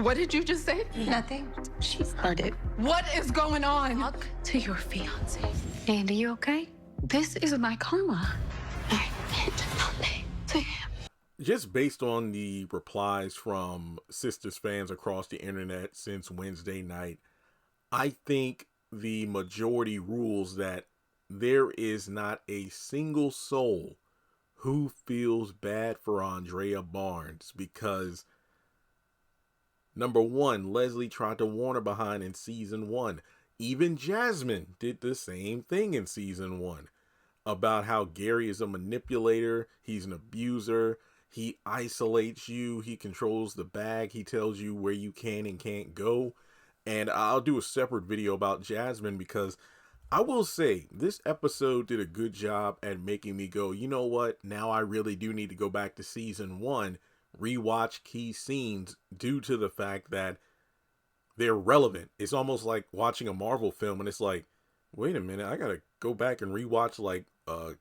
What did you just say? Nothing. She's heard it. What is going on? Talk to your fiance. Andi, you okay? This is my karma. I meant nothing to him. Just based on the replies from Sistas fans across the internet since Wednesday night, I think the majority rules that there is not a single soul who feels bad for Andrea Barnes because, number one, Leslie tried to warn her behind in season 1. Even Jasmine did the same thing in season 1 about how Gary is a manipulator, he's an abuser, he isolates you, he controls the bag, he tells you where you can and can't go. And I'll do a separate video about Jasmine because I will say this episode did a good job at making me go, you know what? Now I really do need to go back to season 1, rewatch key scenes due to the fact that they're relevant. It's almost like watching a Marvel film and it's like, wait a minute, I gotta go back and rewatch like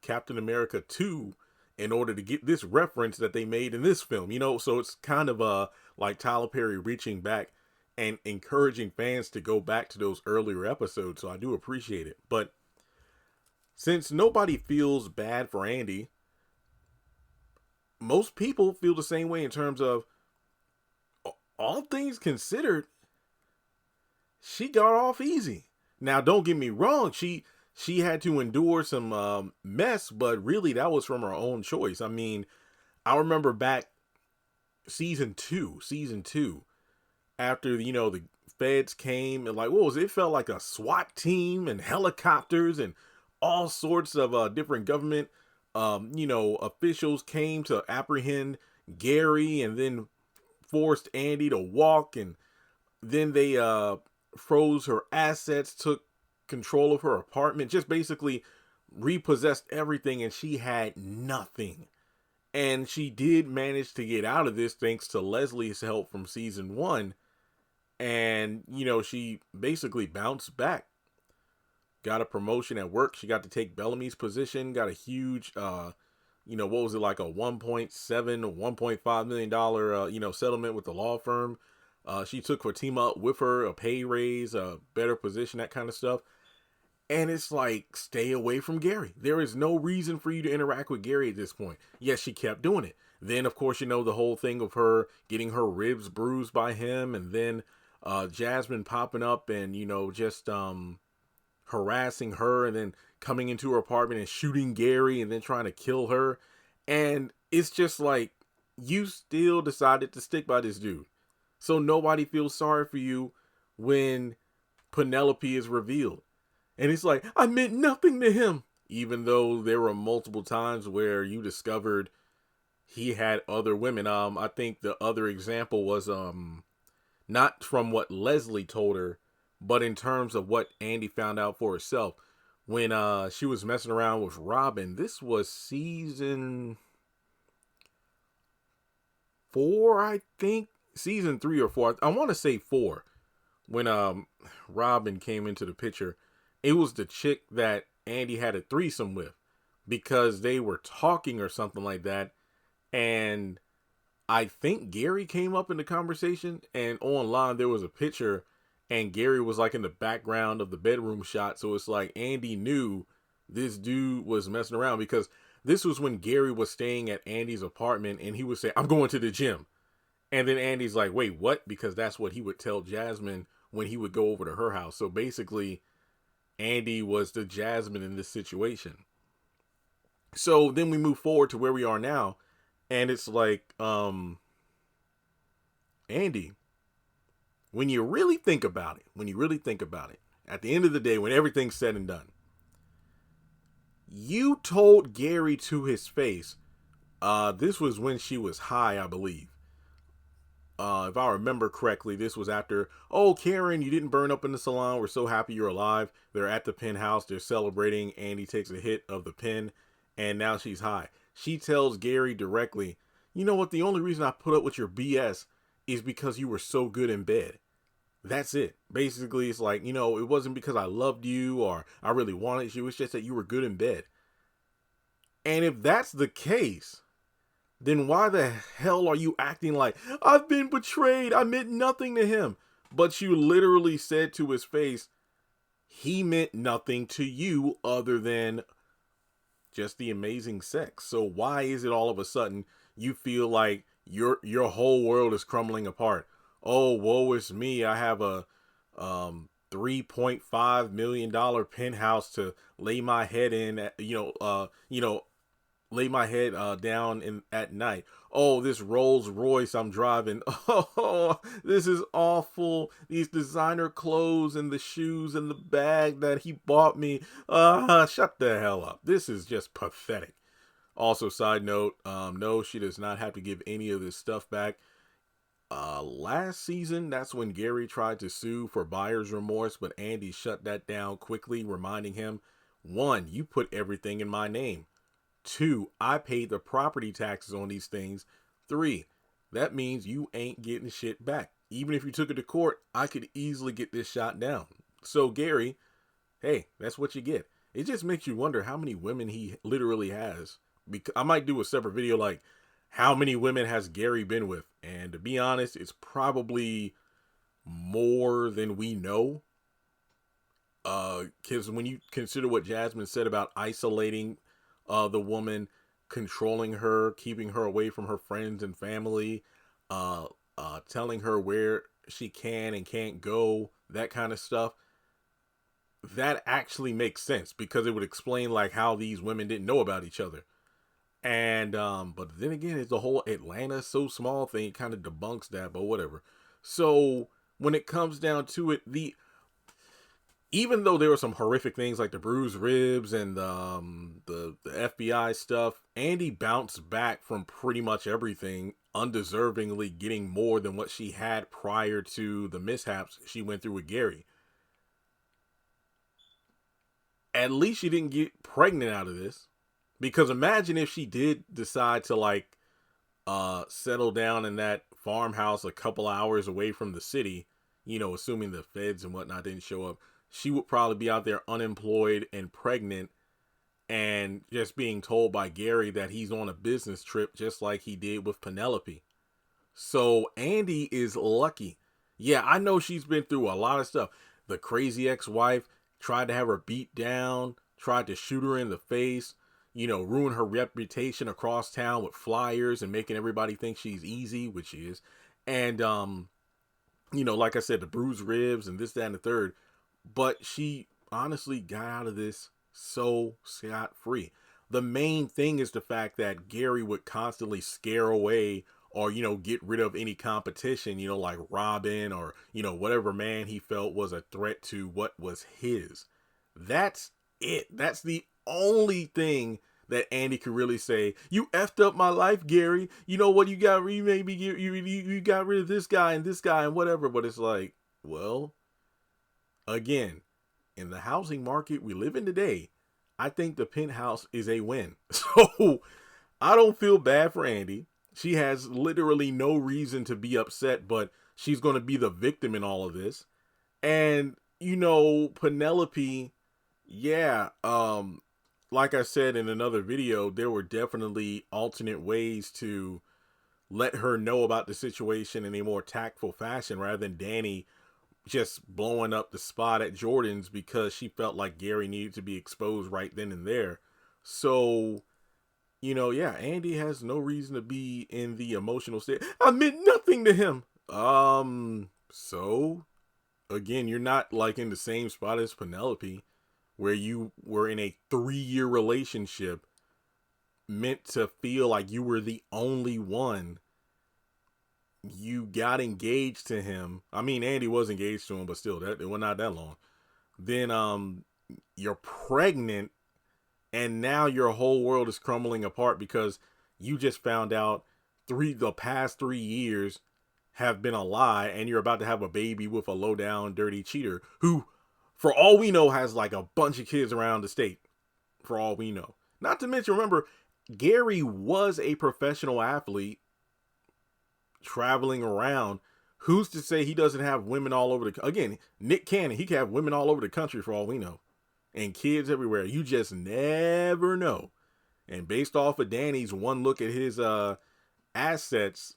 Captain America 2 in order to get this reference that they made in this film, you know? So it's kind of like Tyler Perry reaching back and encouraging fans to go back to those earlier episodes. So I do appreciate it. But since nobody feels bad for Andi, most people feel the same way in terms of all things considered, she got off easy. Now, don't get me wrong. She had to endure some mess, but really that was from her own choice. I mean, I remember back season two, after, you know, the feds came and like, what was it? It felt like a SWAT team and helicopters and all sorts of different government, you know, officials came to apprehend Gary and then forced Andi to walk. And then they froze her assets, took control of her apartment, just basically repossessed everything, and she had nothing. And she did manage to get out of this thanks to Leslie's help from season 1. And, you know, she basically bounced back. Got a promotion at work. She got to take Bellamy's position. Got a huge, you know, what was it, like a $1.7 or $1.5 million, you know, settlement with the law firm. She took Zatima up with her, a pay raise, a better position, that kind of stuff. And it's like, stay away from Gary. There is no reason for you to interact with Gary at this point. Yes, she kept doing it. Then, of course, you know, the whole thing of her getting her ribs bruised by him. And then Jasmine popping up and, you know, just harassing her. And then coming into her apartment and shooting Gary and then trying to kill her. And it's just like, you still decided to stick by this dude. So nobody feels sorry for you when Penelope is revealed. And it's like, I meant nothing to him. Even though there were multiple times where you discovered he had other women. I think the other example was not from what Leslie told her, but in terms of what Andi found out for herself. When she was messing around with Robin. This was season 4, I think. Season 3 or 4. I want to say 4. When Robin came into the picture. It was the chick that Andi had a threesome with because they were talking or something like that. And I think Gary came up in the conversation, and online there was a picture and Gary was like in the background of the bedroom shot. So it's like Andi knew this dude was messing around because this was when Gary was staying at Andi's apartment and he would say, I'm going to the gym. And then Andi's like, wait, what? Because that's what he would tell Jasmine when he would go over to her house. So basically, Andi was the Jasmine in this situation. So then we move forward to where we are now. And it's like, Andi, when you really think about it, at the end of the day, when everything's said and done, you told Gary to his face, this was when she was high, I believe. If I remember correctly, this was after, oh, Karen, you didn't burn up in the salon. We're so happy you're alive. They're at the penthouse. They're celebrating. Andi takes a hit of the pen, and now she's high. She tells Gary directly, you know what? The only reason I put up with your BS is because you were so good in bed. That's it. Basically, it's like, you know, it wasn't because I loved you or I really wanted you. It's just that you were good in bed. And if that's the case, then why the hell are you acting like, I've been betrayed, I meant nothing to him? But you literally said to his face, he meant nothing to you other than just the amazing sex. So why is it all of a sudden you feel like your whole world is crumbling apart? Oh, woe is me. I have a $3.5 million penthouse to lay my head in, lay my head down at night. Oh, this Rolls Royce I'm driving. Oh, this is awful. These designer clothes and the shoes and the bag that he bought me. Shut the hell up. This is just pathetic. Also, side note, no, she does not have to give any of this stuff back. Last season, that's when Gary tried to sue for buyer's remorse, but Andi shut that down quickly, reminding him, 1, you put everything in my name. 2, I paid the property taxes on these things. 3, that means you ain't getting shit back. Even if you took it to court, I could easily get this shot down. So Gary, hey, that's what you get. It just makes you wonder how many women he literally has. Because I might do a separate video like, how many women has Gary been with? And to be honest, it's probably more than we know. Because when you consider what Jasmine said about isolating the woman, controlling her, keeping her away from her friends and family, telling her where she can and can't go, that kind of stuff, that actually makes sense because it would explain like how these women didn't know about each other. And but then again, it's the whole Atlanta so small thing kind of debunks that, but whatever. So when it comes down to it, even though there were some horrific things like the bruised ribs and the FBI stuff, Andi bounced back from pretty much everything, undeservingly getting more than what she had prior to the mishaps she went through with Gary. At least she didn't get pregnant out of this. Because imagine if she did decide to like settle down in that farmhouse a couple hours away from the city, assuming the feds and whatnot didn't show up, she would probably be out there unemployed and pregnant and just being told by Gary that he's on a business trip just like he did with Penelope. So Andi is lucky. Yeah, I know she's been through a lot of stuff. The crazy ex-wife tried to have her beat down, tried to shoot her in the face, ruin her reputation across town with flyers and making everybody think she's easy, which she is. And, like I said, the bruised ribs and this, that, and the third. But she honestly got out of this so scot-free. The main thing is the fact that Gary would constantly scare away or, get rid of any competition, like Robin or, whatever man he felt was a threat to what was his. That's it. That's the only thing that Andi could really say. You effed up my life, Gary. You know what? You got you got rid of this guy and whatever. But it's like, well, again, in the housing market we live in today, I think the penthouse is a win. So I don't feel bad for Andi. She has literally no reason to be upset, but she's going to be the victim in all of this. And, Penelope, yeah, like I said in another video, there were definitely alternate ways to let her know about the situation in a more tactful fashion rather than Danny just blowing up the spot at Jordan's because she felt like Gary needed to be exposed right then and there. So, yeah, Andi has no reason to be in the emotional state. I meant nothing to him. So, again, you're not like in the same spot as Penelope, where you were in a 3-year relationship meant to feel like you were the only one. You got engaged to him. I mean, Andi was engaged to him, but still, it was not that long. Then you're pregnant, and now your whole world is crumbling apart because you just found out the past 3 years have been a lie, and you're about to have a baby with a low-down, dirty cheater who, for all we know, has like a bunch of kids around the state. For all we know. Not to mention, remember, Gary was a professional athlete traveling around. Who's to say he doesn't have women all over again, Nick Cannon, he could have women all over the country for all we know. And kids everywhere. You just never know. And based off of Danny's one look at his assets,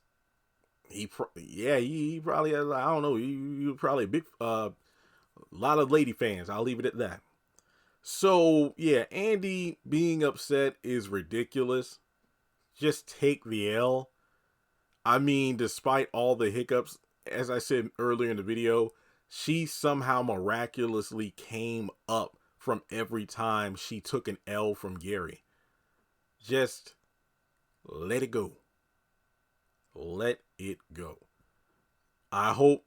he probably has, I don't know, you probably a big lot of lady fans. I'll leave it at that. So yeah, Andi being upset is ridiculous. Just take the L. I mean, despite all the hiccups, as I said earlier in the video, she somehow miraculously came up from every time she took an L from Gary. Just let it go. Let it go. I hope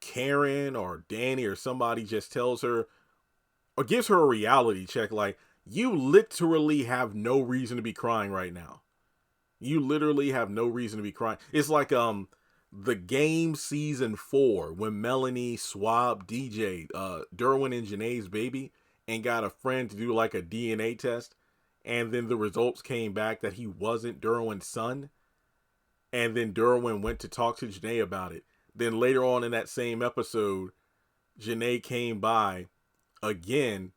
Karen or Danny or somebody just tells her or gives her a reality check. Like, you literally have no reason to be crying right now. You literally have no reason to be crying. It's like the Game season 4 when Melanie swabbed DJ, Derwin and Janae's baby, and got a friend to do like a DNA test, and then the results came back that he wasn't Derwin's son. And then Derwin went to talk to Janae about it. Then later on in that same episode, Janae came by again,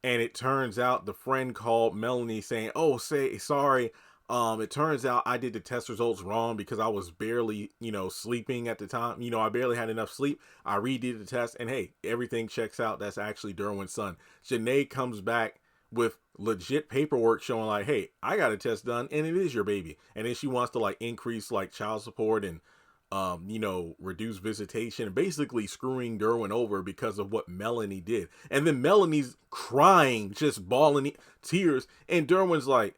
and it turns out the friend called Melanie saying, "Oh, sorry. It turns out I did the test results wrong because I was barely, sleeping at the time. I barely had enough sleep. I redid the test, and hey, everything checks out. That's actually Derwin's son." Janae comes back with legit paperwork showing like, "Hey, I got a test done, and it is your baby." And then she wants to like increase like child support and reduce visitation, basically screwing Derwin over because of what Melanie did. And then Melanie's crying, just bawling tears, and Derwin's like,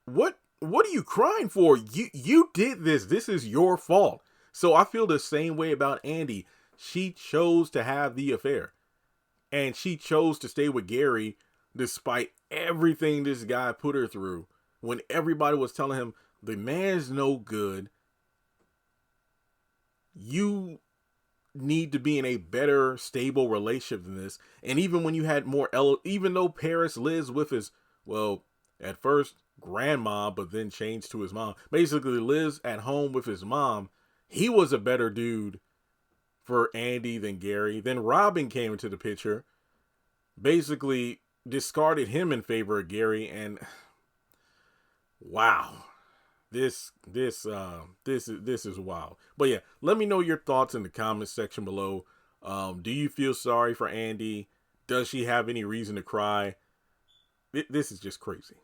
What are you crying for? You did this. This is your fault. So I feel the same way about Andi. She chose to have the affair. And she chose to stay with Gary despite everything this guy put her through. When everybody was telling him, the man's no good. You need to be in a better, stable relationship than this. And even when you had more, even though Paris lives with his, well, at first grandma, but then changed to his mom, basically lives at home with his mom, he was a better dude for Andi than Gary. Then Robin came into the picture, basically discarded him in favor of Gary, and wow, this is wild. But yeah, let me know your thoughts in the comments section below. Do you feel sorry for Andi? Does she have any reason to cry? This is just crazy.